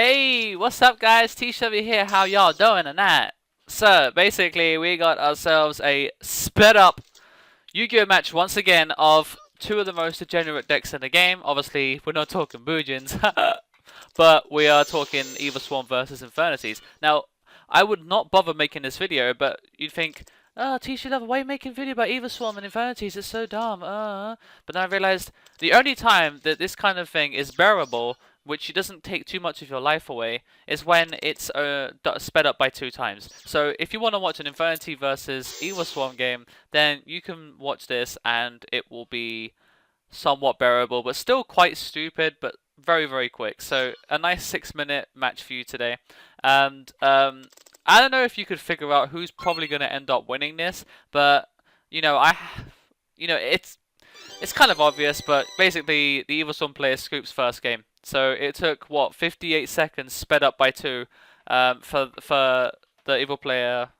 Hey, what's up guys? T-Chevy here, how y'all doing tonight? So, basically, we got ourselves a sped up Yu-Gi-Oh match once again of two of the most degenerate decks in the game. Obviously, we're not talking Boojins, but we are talking Evil Swarm versus Infernities. Now, I would not bother making this video, but you'd think, oh, T-Chevy, why are you making a video about Evil Swarm and Infernities? It's so dumb. But then I realized the only time that this kind of thing is bearable, which doesn't take too much of your life away, is when it's sped up by 2 times. So if you want to watch an Infernity versus Evil Swarm game, then you can watch this and it will be somewhat bearable, but still quite stupid, but very, very quick. So a nice 6-minute match for you today. And I don't know if you could figure out who's probably going to end up winning this, but it's kind of obvious, but basically the Evil Swarm player scoops first game. So it took, what, 58 seconds sped up by 2 for the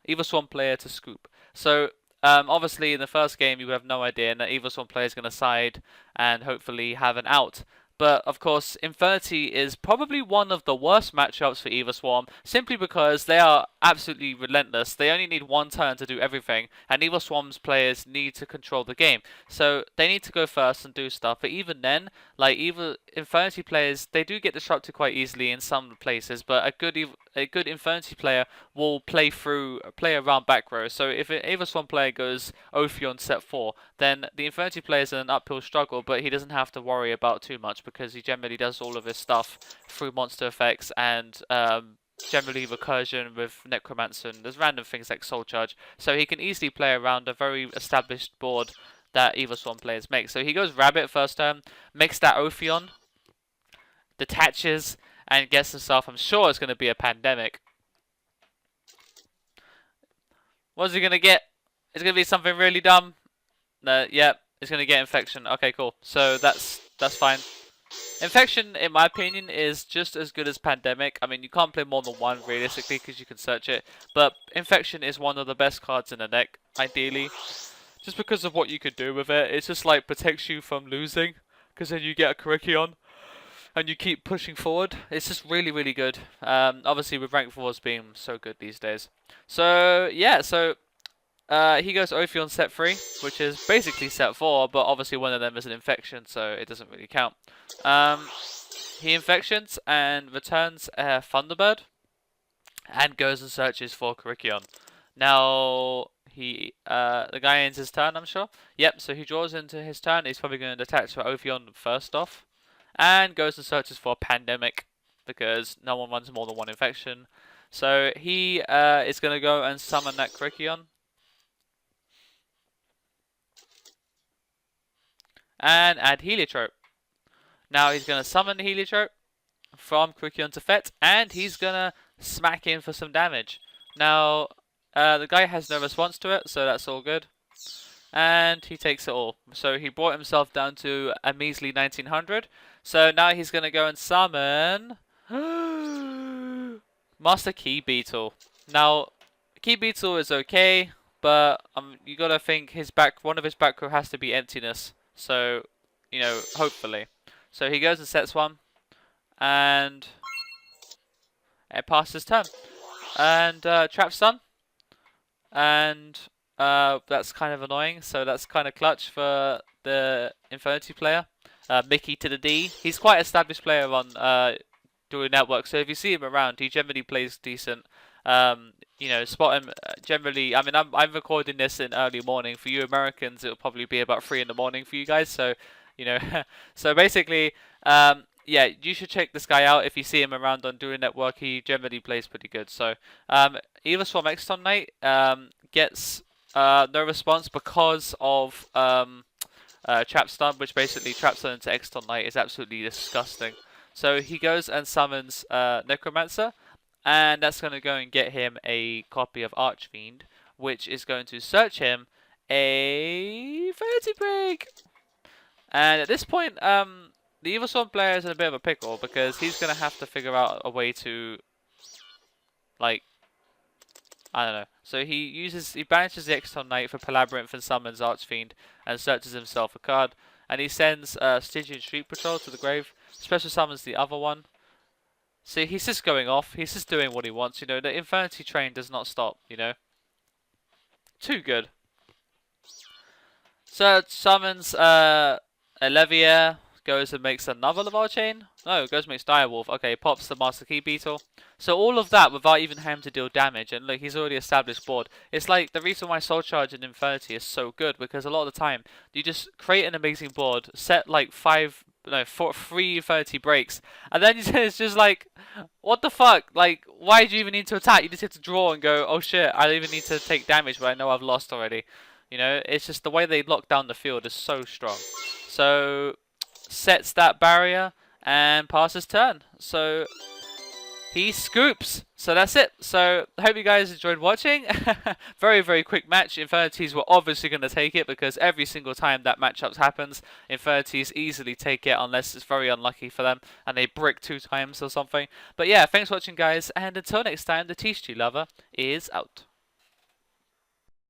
Evil Swarm player to scoop. So obviously in the first game you have no idea, and the Evil Swarm player is going to side and hopefully have an out. But of course, Infernity is probably one of the worst matchups for Evil Swarm, simply because they are absolutely relentless. They only need one turn to do everything, and Evil Swarm's players need to control the game. So they need to go first and do stuff. But even then, like Infernity players, they do get disrupted quite easily in some places. But a good Infernity player will play around back row. So if an Evil Swarm player goes Ophi on set 4, then the Infernity player is in an uphill struggle, but he doesn't have to worry about too much because he generally does all of his stuff through monster effects and generally recursion with Necromancer, and there's random things like Soul Charge. So he can easily play around a very established board that Evil Swarm players make. So he goes Rabbit first turn, makes that Ophion, detaches, and gets himself, I'm sure it's going to be a Pandemic. What's he going to get? It's going to be something really dumb. No, yep, it's going to get Infection. Okay, cool. So that's fine. Infection, in my opinion, is just as good as Pandemic. I mean, you can't play more than one realistically because you can search it. But Infection is one of the best cards in the deck, ideally. Just because of what you could do with it. It's just like protects you from losing, because then you get a Korikion and you keep pushing forward. It's just really, really good. Obviously, with rank 4s being so good these days. So, yeah, he goes Ophi on set 3, which is basically set 4, but obviously one of them is an Infection, so it doesn't really count. He Infections and returns a Thunderbird, and goes and searches for Korikion. Now, the guy ends his turn, I'm sure. Yep, so he draws into his turn. He's probably going to attach for Ophion first off, and goes and searches for Pandemic, because no one runs more than one Infection. So he is going to go and summon that Korikion. And add Heliotrope. Now he's going to summon the Heliotrope from Korikion to Thet, and he's going to smack in for some damage. Now, the guy has no response to it, so that's all good. And he takes it all. So he brought himself down to a measly 1900. So now he's going to go and summon Master Key Beetle. Now, Key Beetle is okay, but you got to think one of his back row has to be Emptiness. So, hopefully. So he goes and sets one, and it passes turn. And Trap Stun, and that's kind of annoying, so that's kind of clutch for the Infernity player. Mickey to the D. He's quite an established player on Dual Network, so if you see him around, he generally plays decent. Spot him generally. I mean, I'm recording this in early morning. For you Americans, it'll probably be about 3 in the morning for you guys. So, so basically, yeah, you should check this guy out. If you see him around on Dual Network, he generally plays pretty good. So, Evil Swarm Exton Knight gets no response because of Trap Stun, which basically Trap Stun into Exton Knight is absolutely disgusting. So he goes and summons Necromancer. And that's going to go and get him a copy of Archfiend, which is going to search him a 30 break. And at this point, the Evil Swarm player is in a bit of a pickle, because he's going to have to figure out a way to, I don't know. So he banishes the Exton Knight for Palabyrinth and summons Archfiend and searches himself a card. And he sends Stygian Street Patrol to the grave, special summons the other one, See, he's just going off. He's just doing what he wants. You know, the Infernity train does not stop. You know, too good. So it summons a Leviair, goes and makes another Laval Chain. No, goes and makes Direwolf. Okay, pops the Master Key Beetle. So all of that without even having to deal damage. And look, he's already established board. It's like the reason why Soul Charge and Infernity is so good, because a lot of the time you just create an amazing board, set like 3 30 breaks, and then it's just like, what the fuck? Like, why do you even need to attack? You just have to draw and go, oh shit, I don't even need to take damage, but I know I've lost already. You know, it's just the way they lock down the field is so strong. So, sets that barrier and passes turn. So, he scoops. So that's it. So I hope you guys enjoyed watching. Very, very quick match. Infinities were obviously going to take it because every single time that matchup happens, Infinities easily take it unless it's very unlucky for them and they brick 2 times or something. But yeah, thanks for watching guys, and until next time, the TCG Lover is out.